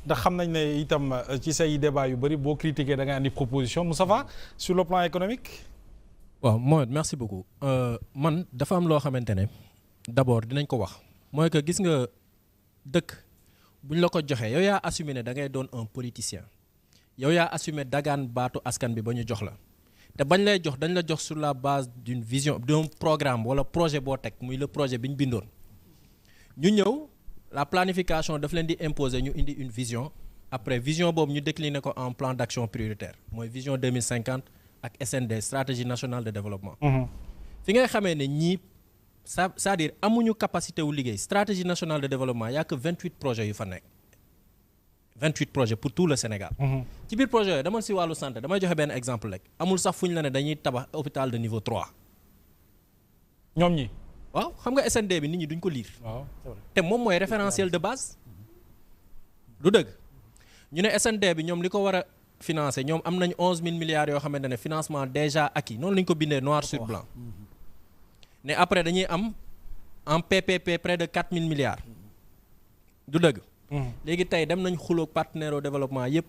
ndax xam nañ ne itam ci say débat yu bëri boo critiquer da ngay andi proposition Moustapha sur le plan économique. waaw Mohamed merci beaucoup man dafa am loo xamante ne d'abord dinañ ko wax mooy que gis nga dëkk buñ la ko joxee yow yaa assumé ne da ngay doon un politicien yow yaa assumé dagaan baatu askan bi ba ñu jox la te bañ lay jox dañ la jox sur la base d'une vision d'un programme wala projet boo teg muy le projet bi ñu bindoon ñu ñëw. La planification daf leen di imposer ñu indi une vision après vision boobu ñu décliner ko en plan d'action prioritaire mooy vision 2050 ak SND stratégie nationale de développement. fi ngay xamee ne ñii c'est-à-dire amuñu capacité wu liggéey stratégie nationale de développement y a que 28 projets yu fa nekk 28 projets pour tout le Sénégal. ci biir projet yooyu dama si wàllu santé damay joxe benn exemple rek amul sax fu ñu la ne dañuy tabax hôpital de niveau 3. ñoom ñi. waaw xam nga SND bi nit ñi duñ ko lire. waaw te moom mooy référentiel de base. du dëgg ñu ne SND bi ñoom li ko war a financer ñoom am nañu 11 000 milliards yoo xamante ne financement déjà acquis noonu la ñu ko bindee noir sur blanc. ne après dañuy am en PPP près de 4 000 milliards. du dëgg. léegi tey dem nañ xuloog partenaire au développement yépp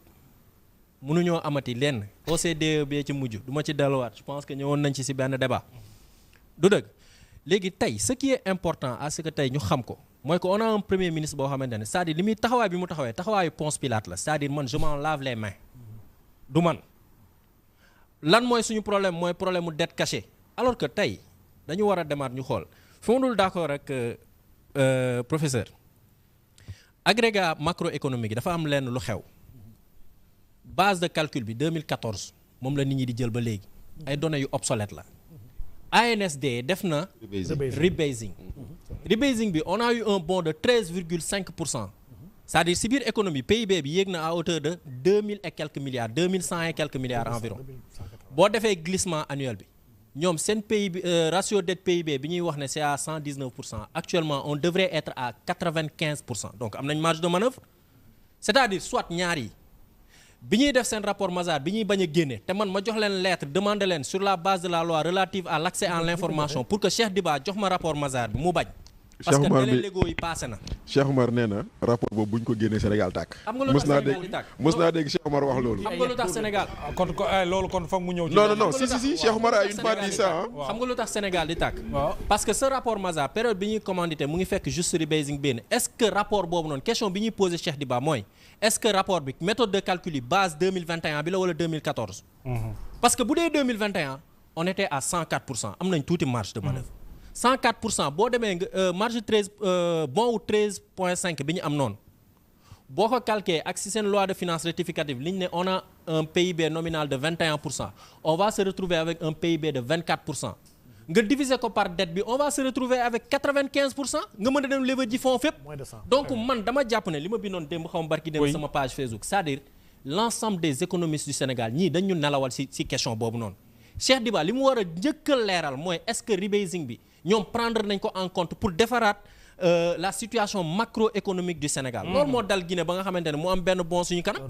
mënuñoo amati lenn OCDE bee ci mujj du ma ci delluwaat je pense que ñëwoon nañ ci si benn débat. du dëgg. léegi tey ce qui est important à ce que tey ñu xam ko mooy que on a un premier ministre boo xamante ne c'est-à-dire li muy taxawaay bi mu taxawee taxawaayu Ponce Pilate la c'est-à-dire man je m'en lave les mains du man lan mooy suñu problème mooy problème mu dette cachée alors que tey dañu war a demaat ñu xool fi ma dul d'accord ak professeur agrégat macroéconomique yi dafa am lenn lu xew base de calcul bi 2014 moom la nit ñi di jël ba léegi ay données yu obsolètes la ANSD def na rebasing bi on a eu un bond de 13,5%. C'est-à-dire si biir économie PIB bi yéeg na à hauteur de 2000 et quelques milliards 2100 et quelques milliards environ boo defee glissement annuel bi ñoom seen PIB ratio dette PIB bi ñuy wax ne c'est à 119% actuellement on devrait être à 95% donc am nañ marge de manœuvre c'est-à-dire soit ñaar yi bi ñuy def seen rapport Mazars bi ñuy bañ a génne te man ma jox leen lettre demander leen sur la base de la loi relative à l'accès à l'information pour que Cheikh Diba jox ma rapport Mazars bi mu bañ. parce que délai légaux yi passé na. Cheikh Omar nee na rapport boobu bu ñu ko génnee Sénégal tàkk. xam nga lu tax Sénégal di tàkk mës naa dégg Cheikh Omar wax loolu. xam nga lu tax Sénégal. kon loolu kon foog mu ñëw. non si Cheikh Omar a une fois dit ça ah. xam nga lu tax Sénégal di tàkk. parce que ce rapport Mazars période bi ñuy commandité mu ngi fekk juste rebasing benn est-ce que rapport boobu noonu question bi ñuy posé Cheikh Diba mooy est-ce que rapport bi méthode de calcul yi base 2021 bi la wala 2014. parce que bu dee 2021 on était à 104% am nañ tuuti marge de manœuvre. 104% boo demee nga marge 13 bon wu 13,5 bi ñu am noonu boo ko calqué ak si seen loi de finances rectificative li ñu ne on a un PIB nominal de 21% on va se retrouver avec un PIB de 24%. nga diviser ko par dette bi on va se retrouver avec 95% nga mën a dem lever ji fonds fépp. donc man dama jàpp ne li ma bindoon démb xaw ma barki démb sama page Facebook c'est-à-dire l'ensemble des économistes du Sénégal ñii dañ ñu nelawal ci question boobu noonu. Cheikh Diba li mu war a njëkk a leeral mooy est-ce que rebasing bi ñoom prendre nañ ko en compte pour defaraat la situation macroéconomique du Sénégal. loolu moo dal Guinée ba nga xamante ne mu am benn bon suñu kanam.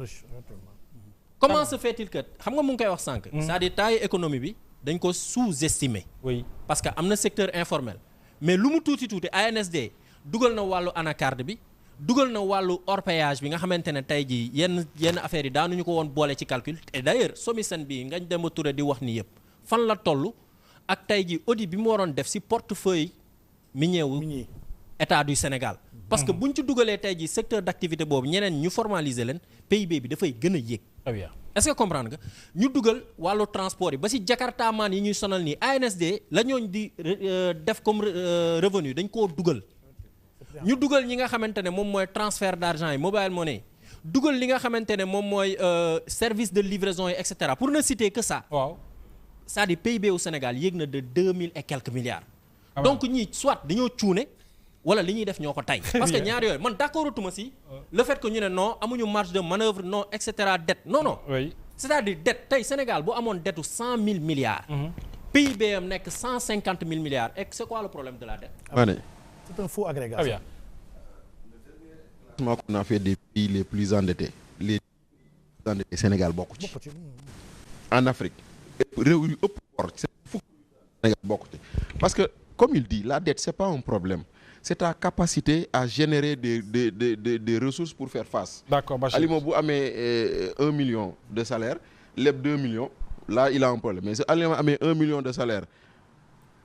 comment se fait-il que xam nga mu ngi koy wax sànq. c'est-à-dire taille économie bi dañ ko sous-estimer. oui parce que am na secteur informel mais lu mu tuuti ANSD dugal na wàllu anacarde bi dugal na wàllu orpaillage bi nga xamante ne tey jii yenn affaires yi daanuñu ko woon boole ci calcul et d'ailleurs SOMISEN bi Ngagne Demba Touré di wax ni yëpp fan la toll ak tey jii audit bi mu waroon def ci portefeuille minier wu état du Sénégal. parce que buñ ci dugalee tey jii secteur d'activité boobu ñeneen ñu formaliser leen PIB bi dafay gën a yéeg. très bien est-ce que comprendre nga ñu dugal wàllu transport yi ba ci Jakarta maan yi ñuy sonal nii ANSD la ñooñ di def comme revenu dañ koo dugal. ñu dugal ñi nga xamante ne moom mooy transfert d'argent yi mobile money dugal li nga xamante ne moom mooy service de livraison yi et cetera pour ne citer que ça. waaw c'est-à-dire PIB au Sénégal yéeg na de 2000 et quelques milliards. donc ñii soit dañoo cuune wala li ñuy def ñoo ko tay parce que ñaar yooyu man d'accordutuma si le fait que ñu ne non amuñu marge de manœuvre non et cetera dette non. oui c'est-à-dire dette tey Sénégal bu amoon dettu 100 000 milliards. PIB am nekk 150 000 milliards et c'est quoi le problème de la dette. C'est un faux agrégat. très bien. On a fait des pays les plus endettés. Les plus endettés Sénégal bokk ci. En Afrique. réew yu ëpp bor c'est fukk Sénégal bokk ci. parce que comme il dit la dette c'est pas un problème c'est ta capacité à générer des ressources pour faire face. D'accord, Bachir. Alima bu amee 1 million de salaire leb 2 millions là il a un problème mais si Alima amee 1 million de salaire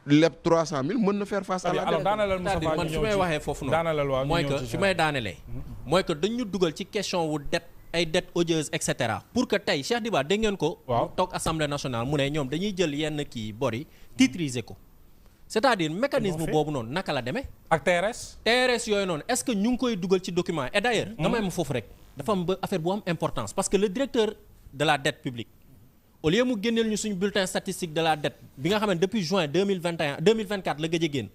leb 300 000 mën na faire face à la alors daanalal c'est-à-dire man fi may waxee foofu noonu mooy que fi may daanelee mooy que dañu dugal ci question wu dette ay dettes odieuses et cetera pour que tey Cheikh Diba dégg ngeen ko mu toog assemblée nationale mu ne ñoom dañuy jël yenn kii bor yi titriser ko c'est-à-dire mécanisme boobu noonu naka la demee ak TRS yooyu noonu est-ce que ñu ngi koy dugal ci document et d'ailleurs nga may ma foofu rek dafa am ba affaire bu am importance parce que le directeur de la dette publique au lieu mu génneel ñu suñu bulletin statistique de la dette bi nga xam ne depuis juin 2024 la gëj a génn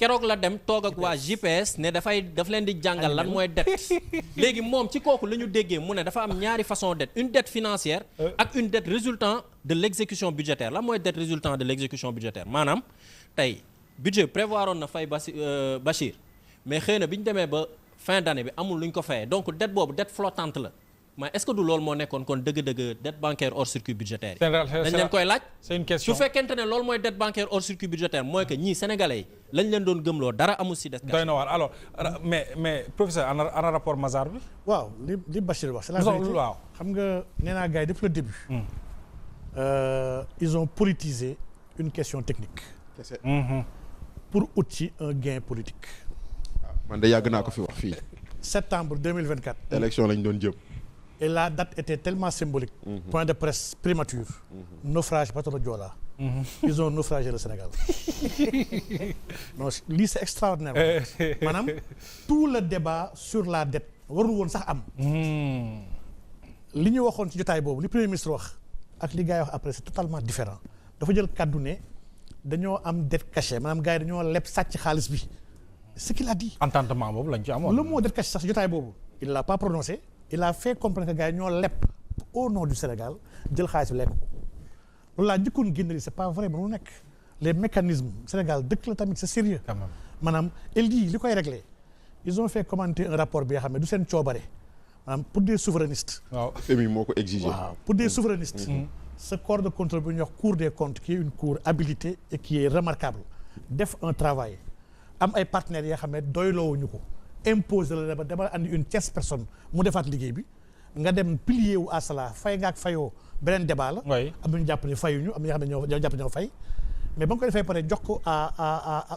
keroog la dem toog ak waa JPS ne daf leen di jàngal lan mooy dette léegi moom ci kooku la ñu déggee mu ne dafa am ñaari façon dette une dette financière ak une dette résultant de l'exécution budgétaire lan mooy dette résultant de l'exécution budgétaire maanaam tey budget prévoir oon na fay Bachir mais xëy na bi ñu demee ba fin d'année bi amul lu ñu ko fayee donc dette boobu dette flottante la mais est-ce que du loolu moo nekkoon kon dëgg-dëgg dette bancaire hors circuit budgétaire yi dañ leen koy laaj c'est une question su fekkente ne loolu mooy dette bancaire hors circuit budgétaire mooy que ñii sénégalais yi lañ leen doon gëmloo dara amul si des doy na waar alors mais professeur ana rapport Mazars bi waaw li Bachir wax c'est la vérité waaw xam nga nee naa gars yi depuis le début ils ont politisé une question technique pour ut ci un gain politique man de yàgg naa ko fi wax fii septembre 2024 élection lañ doon jëm et la date était tellement symbolique point de presse primature naufrage bateau Joola ils ont naufragé le Sénégal non lii c'est extraordinaire maanaam tout le débat sur la dette warul woon sax am li ñu waxoon ci jotaay boobu li premier ministre wax ak li gars yi wax après c'est totalement différent dafa jël kàddu ne dañoo am dette cachée maanaam gars yi dañoo leb sàcc xaalis bi ce qu'il a dit entendement boobu lañ ci amoon le mot dette cachée sax jotaay boobu il l'a pas prononcé il a fait comprendre que gars yi ñoo leb au nom du Sénégal jël xaalis bi lekk ko loolu laa njëkkoon génne c'est pas vrai mënu nekk les mécanismes Sénégal dëkk la tamit c'est sérieux maanaam il dit li koy régler ils ont fait commenter un rapport bi nga xam ne du seen coobare maanaam pour des souverainistes waaw FMI moo ko exigé waaw pour des souverainistes ce corps de contrôle bu ñuy wax cour des comptes qui est une cour habilitée et qui est remarquable def un travail am ay partenaires yoo xam ne doyloowuñu ko imposer la ba dama andi une tierce personne mu defaat liggéey bi nga dem plier wu à cela fay nga ak fayoo beneen débat la am nañu jàpp ne fayuñu am na ñoo xam ne ñoo jàpp ñoo fay mais ba nga ko defee pare jox ko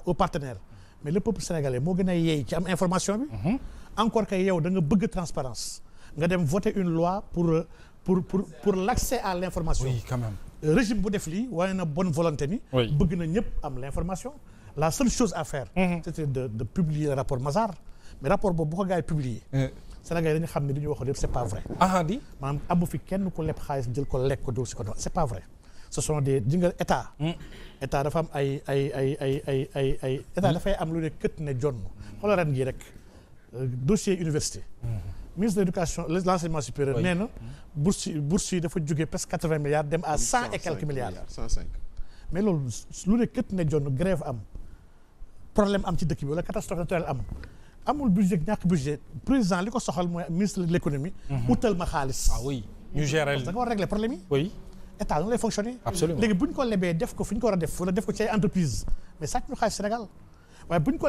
aux partenaires mais le peuple sénégalais moo gën a yeey ci am information bi encore que yow da nga bëgg transparence nga dem voter une loi pour l'accès à l'information oui quand même régime bu def lii wane na bonne volonté ni bëgg na ñëpp am l'information la seule chose à faire c'était de publier le rapport Mazars mais rapport boobu bu ko gars yi publier Sénégal yi dañu xam ne li ñu waxoon yëpp c'est pas vrai di maanaam amu fi kenn ku leb xaalis jël ko lekk ko dóor si ko c'est pas vrai ce sont des di nga état dafa am ay état dafay am lu ne kët ne jonn xoolal ren gii rek dossier université ministre de l'éducation l'enseignement supérieur nee na bourse yi dafa jógee presque 80 milliards dem à 100 et quelques milliards 105 mais loolu lu ne kët ne jonn grève am problème am ci dëkk bi wala catastrophe naturelle am amul budget ñàkk budget président li ko soxal mooy ministre de l'économie utal ma xaalis oui ñu gérer da nga war a régler problème yi oui état noonu lay fonctionner absolument léegi bu ñu ko lebee def ko fi ñu ko war a def wala def ko ci ay entreprise mais sàcc ñu xaalis Sénégal waaye bu ñu ko